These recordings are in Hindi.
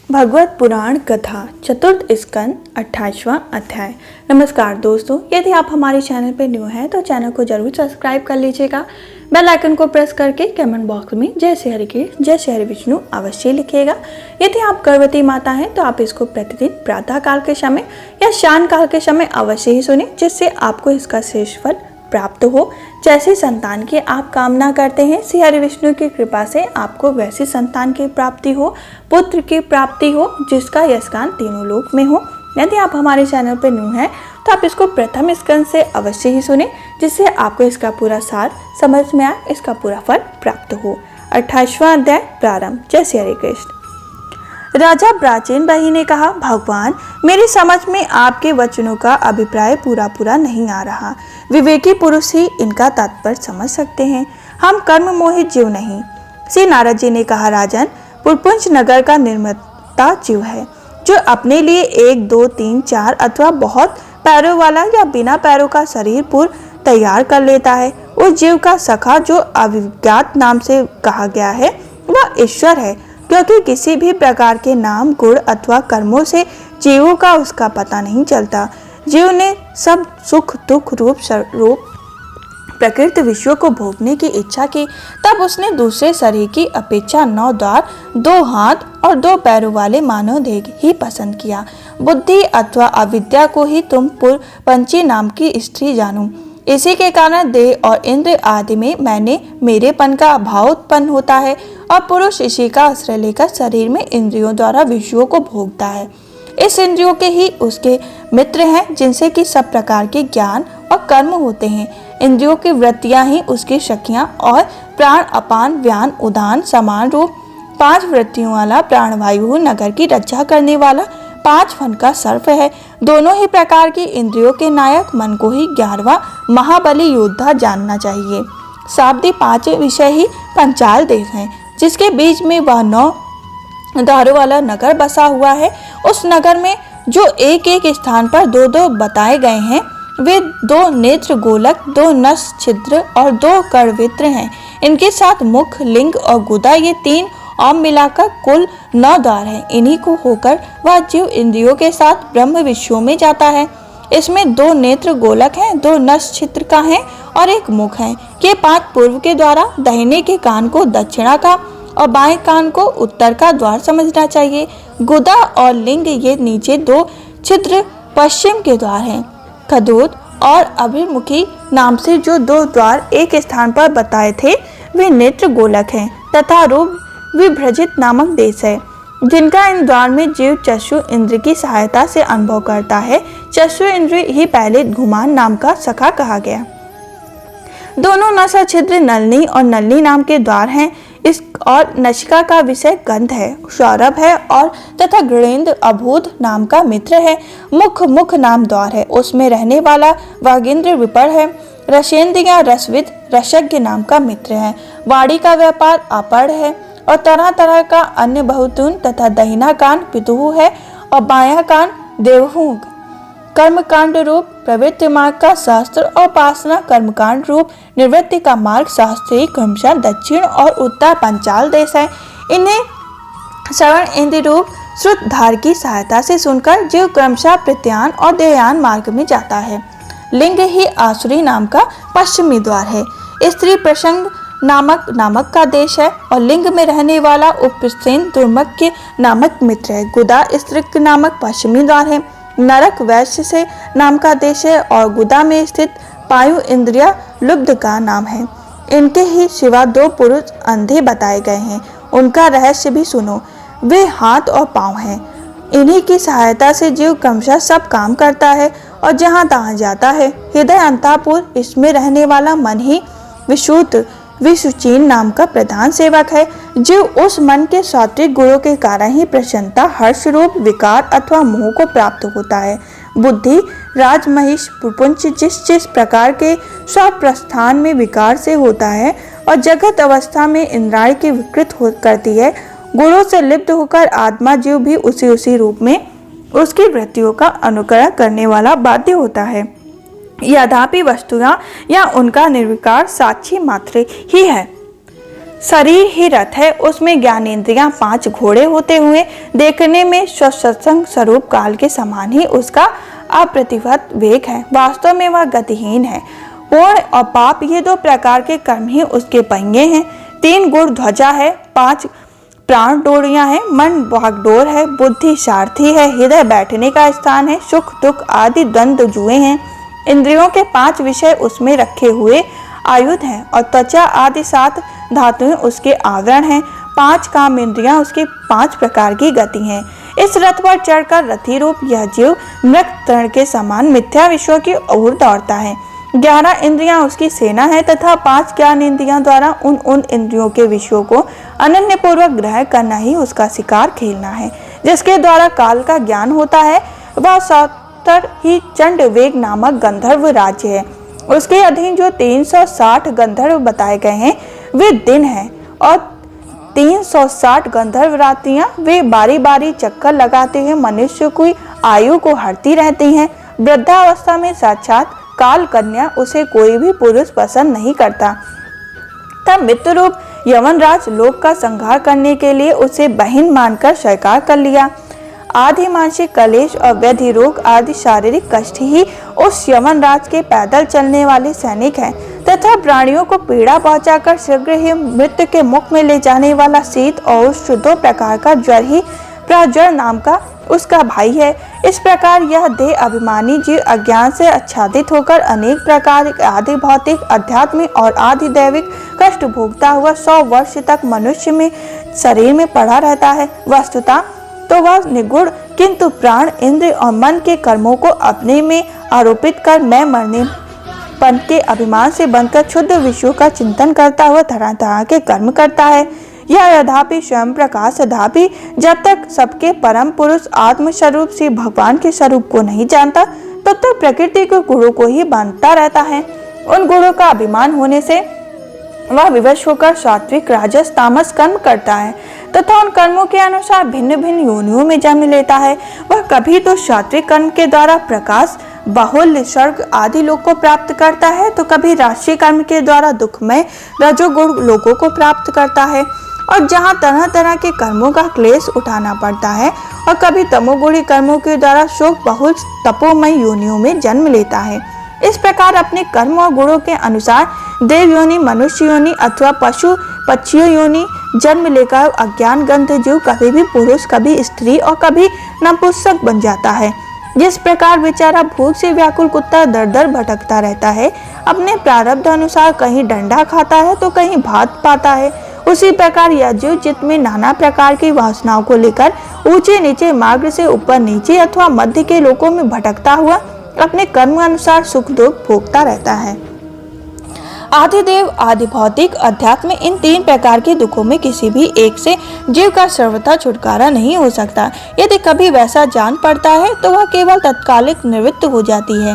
भगवत पुराण कथा चतुर्थ स्कंद 28वां अध्याय। नमस्कार दोस्तों, यदि आप हमारे चैनल पर न्यू हैं तो चैनल को जरूर सब्सक्राइब कर लीजिएगा। बेल आइकन को प्रेस करके कमेंट बॉक्स में जय श्री हरि कृष्ण जय श्री हरि विष्णु अवश्य लिखिएगा। यदि आप गर्भवती माता हैं तो आप इसको प्रतिदिन प्रातः काल के समय या शाम काल के समय अवश्य ही सुने, जिससे आपको इसका श्रेष्ठ फल प्राप्त हो। जैसे संतान की आप कामना करते हैं, श्री हरि विष्णु की कृपा से आपको वैसी संतान की प्राप्ति हो, पुत्र की प्राप्ति हो, जिसका यशगान तीनों लोक में हो। यदि आप हमारे चैनल पर न्यू हैं तो आप इसको प्रथम स्कंद से अवश्य ही सुने, जिससे आपको इसका पूरा सार समझ में आए, इसका पूरा फल प्राप्त हो। 28वां अध्याय प्रारंभ। जय श्री हरि कृष्ण। राजा प्राचीन बही ने कहा, भगवान, मेरी समझ में आपके वचनों का अभिप्राय पूरा नहीं आ रहा। विवेकी पुरुष ही इनका तात्पर्य समझ सकते हैं, हम कर्म मोहित जीव नहीं। श्री नारद जी ने कहा, राजन, पुरपुंज नगर का निर्माता जीव है, जो अपने लिए 1, 2, 3, 4 अथवा बहुत पैरों वाला या बिना पैरों का शरीर पूर्व तैयार कर लेता है। उस जीव का सखा, जो अविज्ञात नाम से कहा गया है, वह ईश्वर है, क्योंकि किसी भी प्रकार के नाम, गुण अथवा कर्मों से जीवों का उसका पता नहीं चलता। जीव ने सब सुख दुख रूप स्वरूप प्रकृति विषयों को भोगने की इच्छा की, तब उसने दूसरे शरीर की अपेक्षा 9 द्वार, 2 हाथ और 2 पैरों वाले मानव देह ही पसंद किया। बुद्धि अथवा अविद्या को ही तुम पंची नाम की स्त्री जानो। इसी के कारण देह और इंद्र आदि में मेरेपन का अभाव उत्पन्न होता है, और पुरुष इसी का आश्रय लेकर शरीर में इंद्रियों द्वारा विषयों को भोगता है। इस इंद्रियों के ही उसके मित्र हैं, जिनसे कि सब प्रकार के ज्ञान और कर्म होते हैं। इंद्रियों की वृत्तियां ही उसकी सखियां, और प्राण अपान व्यान उदान समान रूप 5 वृत्तियों वाला प्राणवायु नगर की रक्षा करने वाला 5 फन का सर्प है। दोनों ही प्रकार की इंद्रियों के नायक मन को ही 11वां महाबली योद्धा जानना चाहिए। शाब्दी 5 विषय ही पंचाल देश हैं, जिसके बीच में वह 9 द्वारों वाला नगर बसा हुआ है। उस नगर में जो एक स्थान पर 2 बताए गए हैं, वे 2 नेत्र गोलक, 2 नस छिद्र और 2 करवित्र हैं। इनके साथ मुख, लिंग और गुदा, ये 3 और मिलाकर कुल 9 द्वार हैं। इन्हीं को होकर वह जीव इंद्रियों के साथ ब्रह्म विषयों में जाता है। इसमें 2 नेत्र गोलक हैं, 2 नस छिद्र का है और 1 मुख है। ये 5 पूर्व के द्वारा, दाहिने के कान को दक्षिणा का और बाएं कान को उत्तर का द्वार समझना चाहिए। गुदा और लिंग, ये नीचे 2 छिद्र पश्चिम के द्वार हैं। खदोद और अभिमुखी नाम से जो 2 द्वार एक स्थान पर बताए थे, वे नेत्र गोलक हैं, तथा रूप विभ्रजित नामक देश है, जिनका इन द्वार में जीव चक्षु इंद्र की सहायता से अनुभव करता है। चक्षु इंद्र ही पहले घुमान नाम का सखा कहा गया। दोनों नसा छिद्र नलनी और नलनी नाम के द्वार हैं। इस और नशिका का विषय गंध है, सौरभ है, और तथा गृणेन्द्र अभूत नाम का मित्र है। मुख नाम द्वार है, उसमें रहने वाला वागेंद्र विपर है। रसेंद्र या रसविद रसज्ञ नाम का मित्र है। वाणी का व्यापार अपर्ण है, और तरह तरह का अन्य बहुतून तथा दहिना कान पितुहु है, और बायां कान देवहु। कर्मकांड रूप प्रवृत्ति मार्ग का शास्त्र और उपासना कर्मकांड रूप निवृत्ति का मार्ग शास्त्रीय क्रमशः दक्षिण और उत्तर पंचाल देश है। इन्हें श्रवण इंद्र रूप श्रुतधार की सहायता से सुनकर जीव क्रमशः प्रत्यान और देहयान मार्ग में जाता है। लिंग ही आसुरी नाम का पश्चिमी द्वार है। स्त्री प्रसंग नामक का देश है, और लिंग में रहने वाला उपसेन दुर्मक के नामक मित्र है। गुदा स्त्रीक नामक पश्चिमी द्वार है। नरक वैश्य से नाम का देश है, और गुदा में स्थित पायु इंद्रिया लुब्ध का नाम है। इनके ही सिवा 2 पुरुष अंधे बताए गए हैं, उनका रहस्य भी सुनो। वे हाथ और पांव हैं। इन्हीं की सहायता से जीव क्रमशः सब काम करता है और जहाँ तहाँ जाता है। हृदय अंतःपुर, इसमें रहने वाला मन ही विशुद्ध विशुचीन नाम का प्रधान सेवक है। जीव उस मन के सात्विक गुणों के कारण ही प्रसन्नता, हर्ष रूप विकार अथवा मोह को प्राप्त होता है। बुद्धि राजमहिष पुंज जिस प्रकार के स्वप्रस्थान में विकार से होता है, और जगत अवस्था में इंद्रिय की विकृत करती है। गुणों से लिप्त होकर आत्मा जीव भी उसी रूप में उसकी वृत्तियों का अनुकरण करने वाला बाध्य होता है। यद्यपि वस्तुएं या उनका निर्विकार साक्षी मात्र ही है। शरीर ही रथ है, उसमें ज्ञानेंद्रियां 5 घोड़े होते हुए देखने में सत्संग स्वरूप काल के समान ही उसका अप्रतिहत वेग है। वास्तव में वह गतिहीन है। पुण्य और पाप ये 2 प्रकार के कर्म ही उसके पहिए हैं। 3 गुण ध्वजा है, 5 प्राण डोरियां हैं, मन भागडोर है, बुद्धि सारथी है, हृदय बैठने का स्थान है, सुख दुख आदि द्वंद्व जुए हैं। इंद्रियों के 5 विषय उसमें रखे हुए आयुध हैं और त्वचा आदि 7 धातुएं उसके आवरण हैं। 5 काम इंद्रियां उसकी 5 प्रकार की गति हैं। इस रथ पर चढ़कर रथी रूप यह जीव मृग तृण के समान मिथ्या विषयों की ओर दौड़ता है। 11 इंद्रियां उसकी सेना है तथा 5 ज्ञान इंद्रियां द्वारा उन इंद्रियों के विषयों को अनन्य पूर्वक ग्रहण करना ही उसका शिकार खेलना है। जिसके द्वारा काल का ज्ञान होता है वह सौतर ही चंड वेग नामक गंधर्व राज्य है। उसके अधीन जो 360 गंधर्व बताए गए हैं वे दिन हैं और 360 गंधर्व रात्रियां वे बारी बारी चक्कर लगाते हुए मनुष्य की आयु को हरती रहती हैं। वृद्धावस्था में साक्षात काल कन्या उसे कोई भी पुरुष पसंद नहीं करता। तब मित्र रूप यमनराज लोक का संहार करने के लिए उसे बहन मानकर स्वीकार कर लिया। आदि मानसिक कलेश और व्याधि रोग आदि शारीरिक कष्ट ही उस यमनराज के पैदल चलने वाले सैनिक हैं तथा प्राणियों को पीड़ा पहुंचाकर शीघ्र ही मृत्यु के मुख में ले जाने वाला शीत और 2 प्रकार का ज्वर ही प्रज्वर नाम का उसका भाई है। इस प्रकार यह देह अभिमानी जीव अज्ञान से आच्छादित होकर अनेक प्रकार आदि भौतिक आध्यात्मिक और आदि दैविक कष्ट भोगता हुआ 100 वर्ष तक मनुष्य में शरीर में पड़ा रहता है। वस्तुतः तो वह निगुण किंतु प्राण इंद्र और मन के कर्मों को अपने में आरोपित कर मैं मरने पन के अभिमान से बनकर क्षुद्र विषयों का चिंतन करता हुआ तरह तरह के कर्म करता है। यह यद्यपि स्वयं प्रकाश तथापि जब तक सबके परम पुरुष आत्म स्वरूप से भगवान के स्वरूप को नहीं जानता तब तक प्रकृति के गुणों को ही बांधता रहता है। उन गुणों का अभिमान होने से वह विवश होकर सात्विक राजस तामस कर्म करता है तथा उन कर्मों के अनुसार भिन्न भिन्न योनियों में जन्म लेता है। वह कभी तो सात्विक कर्म के द्वारा प्रकाश बाहुल्य स्वर्ग आदि लोक को प्राप्त करता है तो कभी राष्ट्रीय कर्म के द्वारा दुखमय रजोगुण लोगों को प्राप्त करता है और जहाँ तरह तरह के कर्मों का क्लेश उठाना पड़ता है और कभी तमोगुणी कर्मों के द्वारा शोक बहुल तपोमय योनियों में जन्म लेता है। इस प्रकार अपने कर्म और गुणों के अनुसार देव योनि, मनुष्य योनि अथवा पशु पक्षियों योनि जन्म लेकर अज्ञान गंध जीव कभी भी पुरुष कभी स्त्री और कभी नपुंसक बन जाता है। जिस प्रकार बेचारा भूख से व्याकुल कुत्ता दर दर भटकता रहता है, अपने प्रारब्ध अनुसार कहीं डंडा खाता है तो कहीं भात पाता है, उसी प्रकार यह जीव चित्त में नाना प्रकार की वासनाओं को लेकर ऊंचे नीचे मार्ग से ऊपर नीचे अथवा मध्य के लोकों में भटकता हुआ अपने कर्म अनुसार सुख दुख भोगता रहता है। आदिदेव आदि भौतिक अध्यात्म इन 3 प्रकार के दुखों में किसी भी एक से जीव का सर्वथा छुटकारा नहीं हो सकता। यदि कभी वैसा जान पड़ता है तो वह केवल तत्कालिक निवृत्त हो जाती है।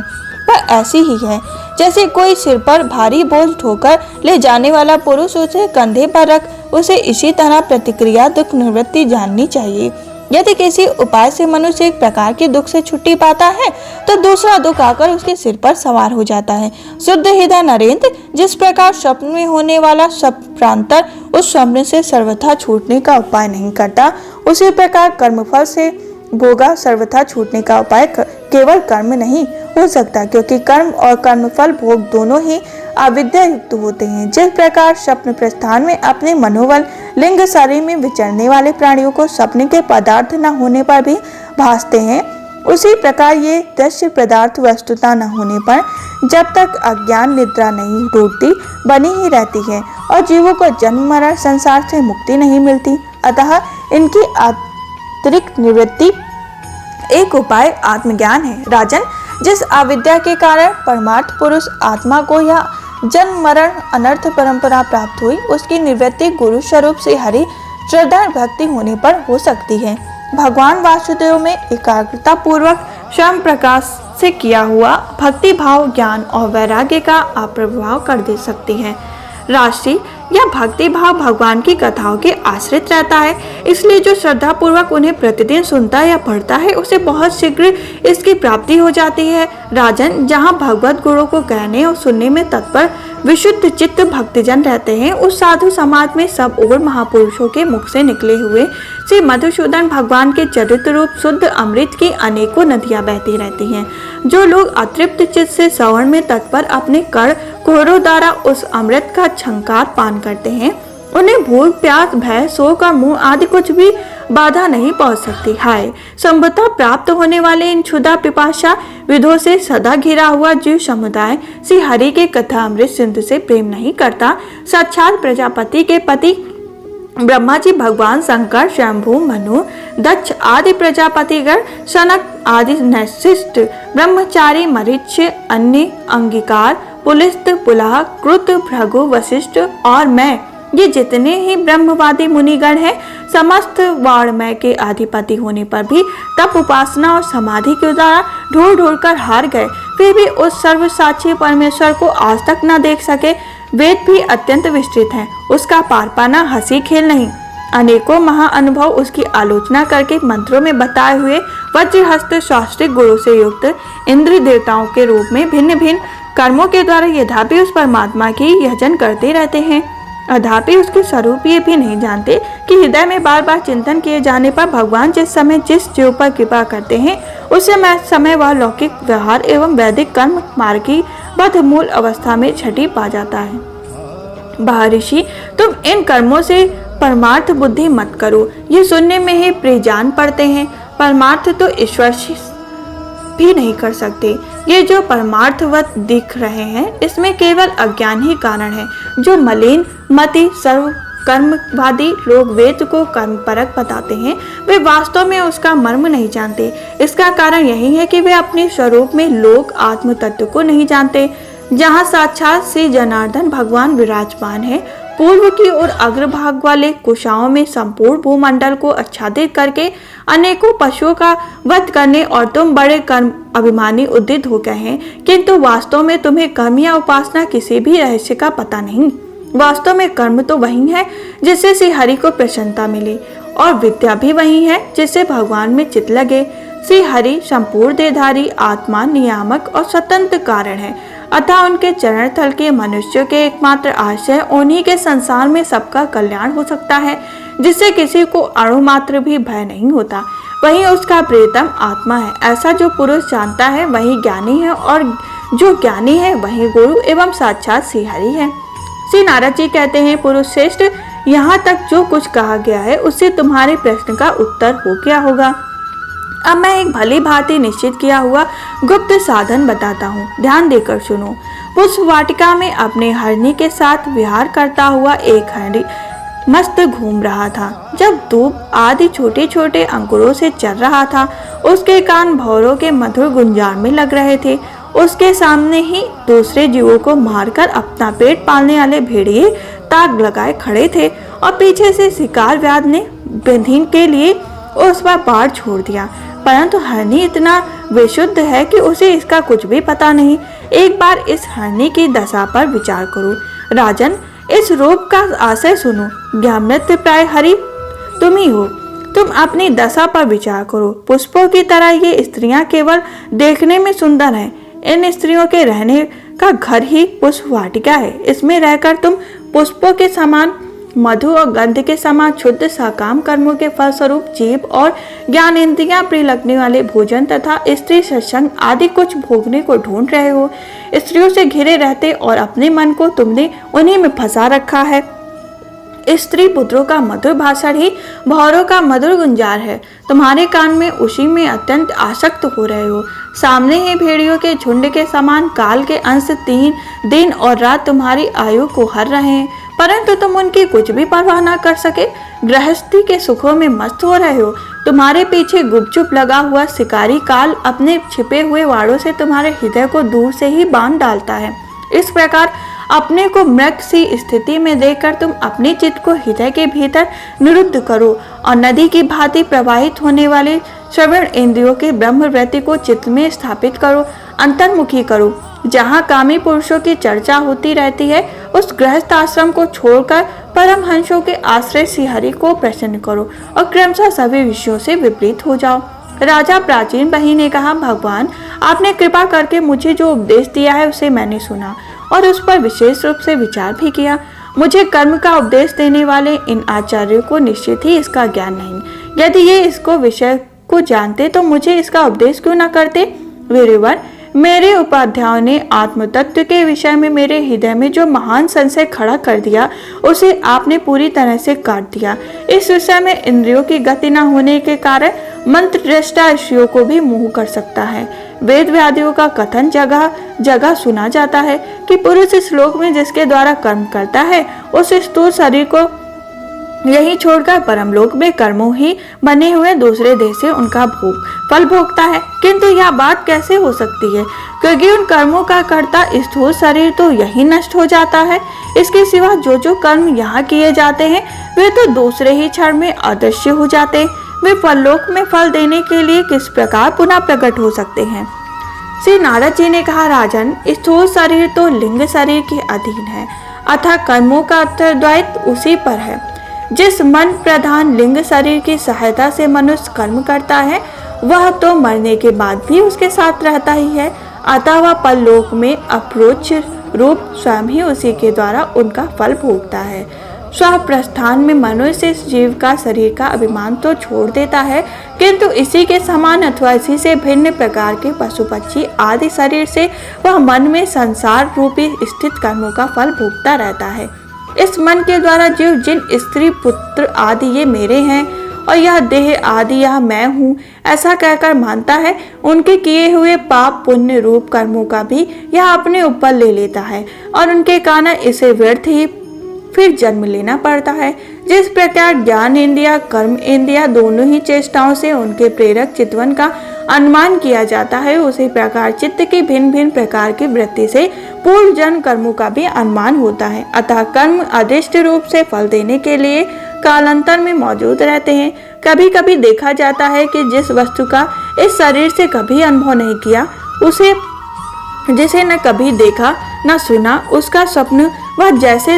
वह ऐसी ही है जैसे कोई सिर पर भारी बोझ ढोकर ले जाने वाला पुरुष उसे कंधे पर रख उसे इसी तरह प्रतिक्रिया दुख निवृत्ति जाननी चाहिए। यदि किसी उपाय से मनुष्य एक प्रकार के दुख से छुट्टी पाता है तो दूसरा दुख आकर उसके सिर पर सवार हो जाता है। शुद्ध हृदय नरेंद्र जिस प्रकार स्वप्न में होने वाला स्वप्रांतर उस स्वप्न से सर्वथा छूटने का उपाय नहीं करता, उसी प्रकार कर्मफल से भोगा सर्वथा छूटने का उपाय केवल कर्म नहीं हो सकता, क्योंकि कर्म और कर्मफल भोग दोनों ही अविद्या युक्त होते हैं। जिस प्रकार स्वप्न प्रस्थान में अपने मनोबल लिंग शरीर में विचरने वाले प्राणियों को स्वप्न के पदार्थ न होने पर भी भासते हैं, उसी प्रकार ये दृश्य पदार्थ वस्तुता न होने पर जब तक अज्ञान निद्रा नहीं टूटती बनी ही रहती है और जीवों को जन्म मरण संसार से मुक्ति नहीं मिलती। अतः इनकी अतिरिक्त निवृत्ति एक उपाय आत्मज्ञान है। राजन, जिस अविद्या के कारण परमार्थ पुरुष आत्मा को या जन्म मरण अनर्थ परंपरा प्राप्त हुई, उसकी निवृत्ति गुरु स्वरूप से हरि श्रद्धा भक्ति होने पर हो सकती है। भगवान वासुदेव में एकाग्रता पूर्वक स्वयं प्रकाश से किया हुआ भक्ति भाव ज्ञान और वैराग्य का अप्रभाव कर दे सकती है। राशि या भक्ति भाव भगवान की कथाओं के आश्रित रहता है, इसलिए जो श्रद्धा पूर्वक उन्हें प्रतिदिन सुनता या पढ़ता है उसे बहुत शीघ्र इसकी प्राप्ति हो जाती है। राजन, जहाँ भगवत गुणों को कहने और सुनने में तत्पर विशुद्ध चित्त भक्तजन रहते हैं, उस साधु समाज में सब और महापुरुषों के मुख से निकले हुए श्री मधुसूदन भगवान के चरित्र रूप शुद्ध अमृत की अनेकों नदियां बहती रहती हैं। जो लोग अतृप्त चित्त से श्रवण में तत्पर अपने कर कोहरों द्वारा उस अमृत का छंकार पान करते हैं, उन्हें भूख प्यास भय शोक और मुंह आदि कुछ भी बाधा नहीं पहुंच सकती। हाय, संभवतः प्राप्त होने वाले इन क्षुधा पिपाशा विधों से सदा घिरा हुआ जीव समुदाय श्री हरि के कथा अमृत सिंधु से प्रेम नहीं करता। साक्षात प्रजापति के पति ब्रह्मा जी, भगवान शंकर, शंभु, मनु, दक्ष आदि प्रजापतिगण, सनक आदि नैशिष्ट ब्रह्मचारी, मरीच, अन्य, अंगीकार, पुलिस्त, पुलाह, कृत, भृगु, वशिष्ठ और मैं, ये जितने ही ब्रह्मवादी मुनिगण हैं, समस्त वाणमय के अधिपति होने पर भी तप उपासना और समाधि के द्वारा ढूंढ ढूंढ कर हार गए, फिर भी उस सर्वसाक्षी परमेश्वर को आज तक न देख सके। वेद भी अत्यंत विस्तृत हैं, उसका पार पाना हंसी खेल नहीं। अनेकों महाअनुभव उसकी आलोचना करके मंत्रों में बताए हुए वज्रहस्त शास्त्रिक गुरु से युक्त इंद्र देवताओं के रूप में भिन्न भिन्न कर्मों के द्वारा यद्यपि उस परमात्मा की यजन करते रहते हैं, अथापि उसके स्वरूप ये भी नहीं जानते कि हृदय में बार बार चिंतन किए जाने पर भगवान जिस समय जिस जीव पर कृपा करते हैं, उस समय वह लौकिक व्यवहार एवं वैदिक कर्म मार्ग की बद्ध मूल अवस्था में छठी पा जाता है। महर्षि, तुम इन कर्मों से परमार्थ बुद्धि मत करो, ये सुनने में ही प्रिय जान पड़ते हैं। परमार्थ तो ईश्वर भी नहीं कर सकते। ये जो परमार्थवत दिख रहे हैं, इसमें केवल अज्ञान ही कारण है। जो मलिन मति सर्व कर्मवादी लोग वेद को कर्म परक बताते हैं, वे वास्तव में उसका मर्म नहीं जानते। इसका कारण यही है कि वे अपने स्वरूप में लोक आत्म तत्व को नहीं जानते। जहाँ साक्षात श्री जनार्दन भगवान विराजमान है, पूर्व की ओर अग्रभाग वाले कुशाओं में संपूर्ण भूमंडल को आच्छादित करके अनेकों पशुओं का वध करने और तुम बड़े कर्म अभिमानी उद्यत हो गए हैं, किंतु वास्तव में तुम्हें कर्म या उपासना किसी भी रहस्य का पता नहीं। वास्तव में कर्म तो वही है जिससे श्री हरि को प्रसन्नता मिले, और विद्या भी वही है जिससे भगवान में चित्त लगे। श्री हरि संपूर्ण देहधारी आत्मा, नियामक और स्वतंत्र कारण है, अतः उनके चरण तल के मनुष्यों के एकमात्र आश्रय उन्हीं के संसार में सबका कल्याण हो सकता है, जिससे किसी को अणु मात्र भी भय नहीं होता। वही उसका प्रियतम आत्मा है। ऐसा जो पुरुष जानता है वही ज्ञानी है, और जो ज्ञानी है वही गुरु एवं साक्षात श्री हरि है। श्री नारद जी कहते हैं, पुरुष श्रेष्ठ, यहाँ तक जो कुछ कहा गया है उससे तुम्हारे प्रश्न का उत्तर हो गया होगा। अब मैं एक भली भांति निश्चित किया हुआ गुप्त साधन बताता हूँ, ध्यान देकर सुनो। पुष्प वाटिका में अपने हरनी के साथ विहार करता हुआ एक हरनी मस्त घूम रहा था। जब दूब आदि छोटे छोटे अंकुरों से चल रहा था, उसके कान भौरों के मधुर गुंजार में लग रहे थे। उसके सामने ही दूसरे जीवों को मारकर अपना पेट पालने वाले भेड़िए ताक लगाए खड़े थे, और पीछे से शिकार व्याध ने बंधीन के लिए उस पर बाढ़ छोड़ दिया। परंतु हरनी इतना विशुद्ध है कि उसे इसका कुछ भी पता नहीं। एक बार इस हरनी की दशा पर विचार करो। राजन, इस रूप का आशय सुनो। ज्ञानमृत प्राय हरि तुम ही हो। तुम अपनी दशा पर विचार करो। पुष्पों की तरह ये स्त्रियां केवल देखने में सुंदर हैं। इन स्त्रियों के रहने का घर ही पुष्प वाटिका है। इसमें रहकर तुम पुष्पों के समान, मधु और गंध के समान शुद्ध सकाम कर्मों के फलस्वरूप जीव और ज्ञान इंद्रियां प्रिय लगने वाले भोजन तथा स्त्री सत्संग आदि कुछ भोगने को ढूंढ रहे हो। स्त्रियों से घिरे रहते और अपने मन को तुमने उन्हीं में फंसा रखा है। स्त्री पुत्रों का मधुर भाषण ही भौरों का मधुर गुंजार है। तुम्हारे कान में उसी में अत्यंत आसक्त हो रहे हो। सामने ही भेड़ियों के झुंड के समान काल के अंश 3 दिन और रात तुम्हारी आयु को हर रहे हैं, परंतु तुम उनकी कुछ भी परवाह न कर सके। गृहस्थी के सुखों में मस्त हो रहे हो। तुम्हारे पीछे गुपचुप लगा हुआ शिकारी काल अपने छिपे हुए वाड़ों से तुम्हारे हृदय को दूर से ही बांध डालता है। इस प्रकार अपने को मृग सी स्थिति में देखकर तुम अपने चित्त को हृदय के भीतर निरुद्ध करो और नदी की भांति प्रवाहित होने वाले श्रवण इंद्रियों के ब्रह्मवृत्ति को चित्त में स्थापित करो, अंतर्मुखी करो। जहाँ कामी पुरुषों की चर्चा होती रहती है, उस गृहस्थ आश्रम को छोड़कर परमहंसों के आश्रय श्री हरि को प्रसन्न करो और क्रमशः सभी विषयों से विपरीत हो जाओ। राजा प्राचीन बही ने कहा, भगवान, आपने कृपा करके मुझे जो उपदेश दिया है उसे मैंने सुना और उस पर विशेष रूप से विचार भी किया। मुझे कर्म का उपदेश देने वाले इन आचार्यों को निश्चित ही इसका ज्ञान नहीं। यदि ये इसको विषय को जानते तो मुझे इसका उपदेश क्यों न करते। वीरवर, मेरे उपाध्यायों ने आत्म तत्व के विषय में मेरे हृदय में जो महान संशय खड़ा कर दिया उसे आपने पूरी तरह से काट दिया। इस विषय में इंद्रियों की गति न होने के कारण मंत्र दृष्टा स्त्रियों को भी मोह कर सकता है। वेद व्यादियों का कथन जगह जगह सुना जाता है कि पुरुष इस लोक में जिसके द्वारा कर्म करता है उस स्थूल शरीर को यही छोड़कर परमलोक में कर्मों ही बने हुए दूसरे देह से उनका फल भोगता है। किंतु यह बात कैसे हो सकती है, क्योंकि उन कर्मों का कर्ता स्थूल शरीर तो यही नष्ट हो जाता है। इसके सिवा जो जो कर्म यहाँ किए जाते हैं वे तो दूसरे ही क्षण में अदृश्य हो जाते हैं। वे परलोक में फल देने के लिए किस प्रकार पुनः प्रकट हो सकते हैं। श्री नारद जी ने कहा, राजन, स्थूल शरीर तो लिंग शरीर के अधीन है, अतः कर्मों का उत्तरदायित्व उसी पर है। जिस मन प्रधान लिंग शरीर की सहायता से मनुष्य कर्म करता है वह तो मरने के बाद भी उसके साथ रहता ही है, अतः वह परलोक में अप्रोच रूप स्वयं ही उसी के द्वारा उनका फल भोगता है। स्व प्रस्थान में मनुष्य इस जीव का शरीर का अभिमान तो छोड़ देता है, किंतु इसी के समान अथवा इसी से भिन्न प्रकार के पशु पक्षी आदि शरीर से वह मन में संसार रूपी स्थित कर्मों का फल भोगता रहता है। इस मन के द्वारा जीव जिन स्त्री पुत्र आदि ये मेरे हैं और यह देह आदि यह मैं हूँ ऐसा कहकर मानता है, उनके किए हुए पाप पुण्य रूप कर्मों का भी यह अपने ऊपर ले लेता है और उनके कारण इसे व्यर्थ ही फिर जन्म लेना पड़ता है। जिस प्रकार ज्ञान इंद्रिया कर्म इंद्रिया दोनों ही चेष्टाओं से उनके प्रेरक चितवन का अनुमान किया जाता है, उसी प्रकार चित्त की भिन्न भिन्न प्रकार की वृत्ति से पूर्व जन्म कर्मों का भी अनुमान होता है। अतः कर्म अदृष्ट रूप से फल देने के लिए कालांतर में मौजूद रहते हैं। कभी कभी देखा जाता है कि जिस वस्तु का इस शरीर से कभी अनुभव नहीं किया, उसे जिसे न कभी देखा न सुना, उसका स्वप्न वह जैसे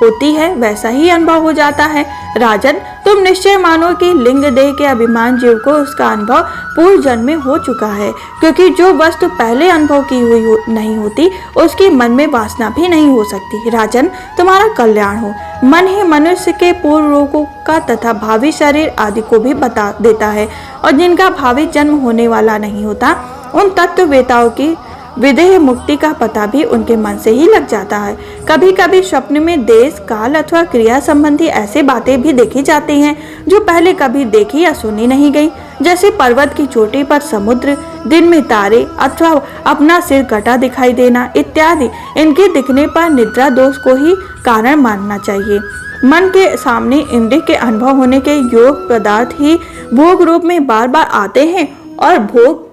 होती है वैसा ही अनुभव हो जाता है। राजन, तुम निश्चय मानो कि लिंग देह के अभिमान जीव को उसका अनुभव पूर्व जन्म में हो चुका है, क्योंकि जो वस्तु पहले अनुभव की हुई नहीं होती उसकी मन में वासना भी नहीं हो सकती। राजन, तुम्हारा कल्याण हो। मन ही मनुष्य के पूर्व रोगों का तथा भावी शरीर आदि को भी बता देता है, और जिनका भावी जन्म होने वाला नहीं होता उन तत्ववेताओं की विदेह मुक्ति का पता भी उनके मन से ही लग जाता है। कभी कभी स्वप्न में देश काल अथवा क्रिया संबंधी ऐसी बातें भी देखी जाती हैं जो पहले कभी देखी या सुनी नहीं गई, जैसे पर्वत की चोटी पर समुद्र, दिन में तारे अथवा अपना सिर कटा दिखाई देना इत्यादि। इनके दिखने पर निद्रा दोष को ही कारण मानना चाहिए। मन के सामने इंद्रिय के अनुभव होने के योग पदार्थ ही भोग रूप में बार बार आते हैं और भोग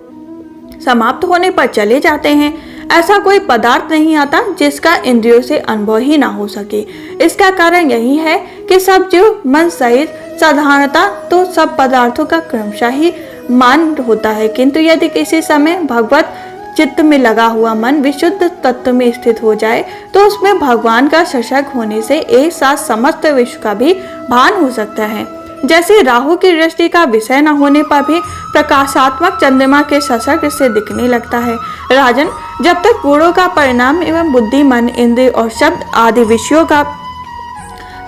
समाप्त होने पर चले जाते हैं। ऐसा कोई पदार्थ नहीं आता जिसका इंद्रियों से अनुभव ही ना हो सके। इसका कारण यही है कि सब जीव मन सहित साधारणता तो सब पदार्थों का क्रमशः ही मान होता है, किंतु यदि किसी समय भगवत चित्त में लगा हुआ मन विशुद्ध तत्व में स्थित हो जाए तो उसमें भगवान का सशक होने से एक साथ समस्त विश्व का भी भान हो सकता है। जैसे राहु की दृष्टि का विषय न होने पर भी प्रकाशात्मक चंद्रमा के सशक से दिखने लगता है। राजन, जब तक गुणों का परिणाम एवं बुद्धि मन इंद्रिय और शब्द आदि विषयों का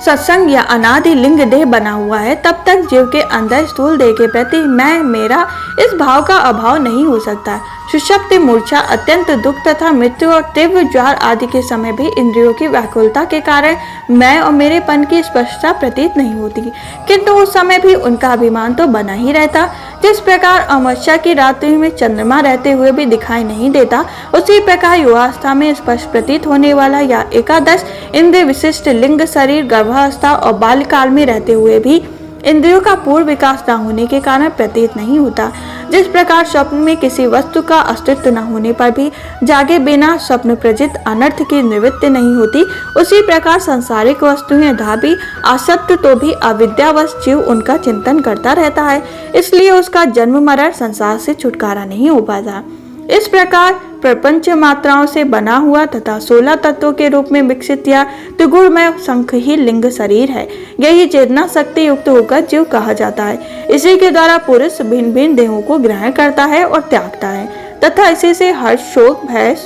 सत्संग या अनादि लिंग देह बना हुआ है, तब तक जीव के अंदर स्थूल देह के प्रति मैं मेरा इस भाव का अभाव नहीं हो सकता। सुषुप्ति मूर्छा अत्यंत दुख तथा मृत्यु और तीव्र ज्वार आदि के समय भी इंद्रियों की व्याकुलता के कारण मैं और मेरेपन की स्पष्टता प्रतीत नहीं होती, किंतु उस समय भी उनका अभिमान तो बना ही रहता। जिस प्रकार अमावस्या की रात्रि में चंद्रमा रहते हुए भी दिखाई नहीं देता, उसी प्रकार युवावस्था में स्पष्ट प्रतीत होने वाला या एकादश इंद्रिय विशिष्ट लिंग शरीर गर्भावस्था और बाल्यकाल में रहते हुए भी इंद्रियों का पूर्ण विकास न होने के कारण प्रतीत नहीं होता। जिस प्रकार स्वप्न में किसी वस्तु का अस्तित्व न होने पर भी जागे बिना स्वप्न प्रजित अनर्थ की निवृत्ति नहीं होती, उसी प्रकार सांसारिक वस्तुएं भी असत्य तो भी अविद्यावश जीव उनका चिंतन करता रहता है, इसलिए उसका जन्म मरण संसार से छुटकारा नहीं हो पाता। इस प्रकार प्रपंच मात्राओं से बना हुआ तथा 16 तत्वों के रूप में विकसित या त्रिगुणमय शंख ही लिंग शरीर है। यही चेतना शक्ति युक्त होकर जीव कहा जाता है। इसी के द्वारा पुरुष भिन्न भिन्न देहों को ग्रहण करता है और त्यागता है तथा इसी से हर्ष शोक भय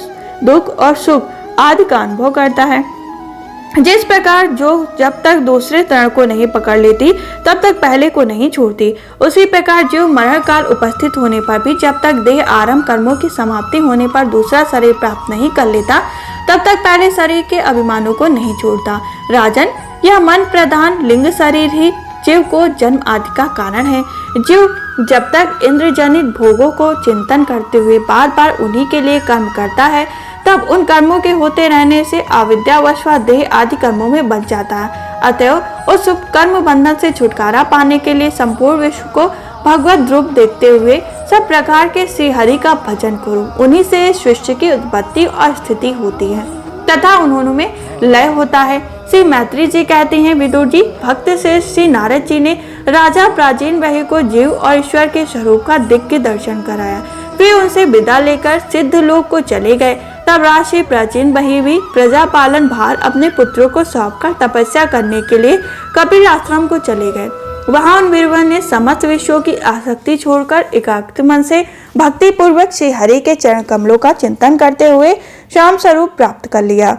दुख और सुख आदि का अनुभव करता है। जिस प्रकार जो जब तक दूसरे तरण को नहीं पकड़ लेती तब तक पहले को नहीं छोड़ती, उसी प्रकार जो मरण काल उपस्थित होने पर भी जब तक देह आरंभ कर्मों की समाप्ति होने पर दूसरा शरीर प्राप्त नहीं कर लेता तब तक पहले शरीर के अभिमानों को नहीं छोड़ता। राजन, यह मन प्रधान लिंग शरीर ही जीव को जन्म आदि का कारण है। जीव जब तक इंद्रजनित भोगों को चिंतन करते हुए बार बार उन्हीं के लिए कर्म करता है तब उन कर्मों के होते रहने से अविद्यावश देह आदि कर्मों में बच जाता है। अतएव उस कर्म बंधन से छुटकारा पाने के लिए संपूर्ण विश्व को भगवत रूप देखते हुए सब प्रकार के श्री हरि का भजन करो। उन्हीं से सृष्टि की उत्पत्ति और स्थिति होती है तथा उन्होंने में लय होता है। श्री मैत्री जी कहते हैं, विदुर जी, भक्त से श्री नारद जी ने राजा प्राचीन वही को जीव और ईश्वर के स्वरूप का दिव्य दर्शन कराया। वे उनसे विदा लेकर सिद्ध लोक को चले गए। तब राशि प्राचीन वही भी प्रजा पालन भार अपने पुत्रों को सौंपकर तपस्या करने के लिए कपिल आश्रम को चले गए। वहां उन वीरवन ने समस्त विषयों की आसक्ति छोड़कर एकाग्र मन से भक्ति पूर्वक श्री हरि के चरण कमलों का चिंतन करते हुए श्याम स्वरूप प्राप्त कर लिया।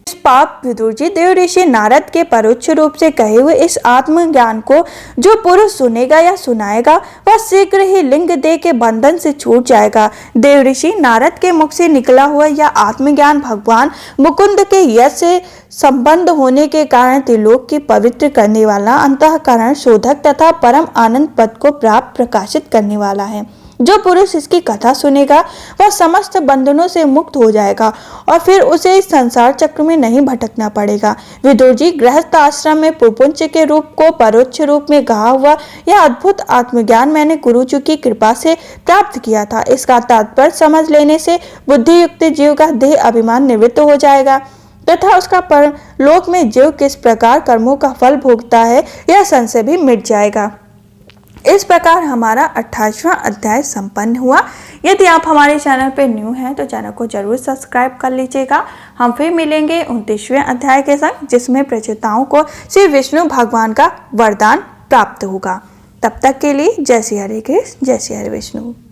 इस पाप विदुर जी, देव ऋषि नारद के परोक्ष रूप से कहे हुए इस आत्मज्ञान को जो पुरुष सुनेगा या सुनाएगा वह शीघ्र ही लिंग देह के बंधन से छूट जाएगा। देव ऋषि नारद के मुख से निकला हुआ यह आत्मज्ञान भगवान मुकुंद के यश से संबंध होने के कारण त्रिलोक की पवित्र करने वाला, अंतःकरण शोधक तथा परम आनंद पद को प्राप्त प्रकाशित करने वाला है। जो पुरुष इसकी कथा सुनेगा वह समस्त बंधनों से मुक्त हो जाएगा और फिर उसे इस संसार चक्र में नहीं भटकना पड़ेगा। विदुर जी, गृहस्थ आश्रम में पुपुंज के रूप को परोक्ष रूप में कहा हुआ यह अद्भुत आत्मज्ञान मैंने गुरुजी की कृपा से प्राप्त किया था। इसका तात्पर्य समझ लेने से बुद्धि युक्त जीव का देह अभिमान निवृत्त हो जाएगा तथा उसका परलोक में जीव किस प्रकार कर्मों का फल भोगता है यह संशय भी मिट जाएगा। इस प्रकार हमारा 28वां अध्याय संपन्न हुआ। यदि आप हमारे चैनल पर न्यू हैं तो चैनल को जरूर सब्सक्राइब कर लीजिएगा। हम फिर मिलेंगे 29वें अध्याय के संग, जिसमें प्रचेताओं को श्री विष्णु भगवान का वरदान प्राप्त होगा। तब तक के लिए जय श्री हरि कृष्ण, जय श्री हरि विष्णु।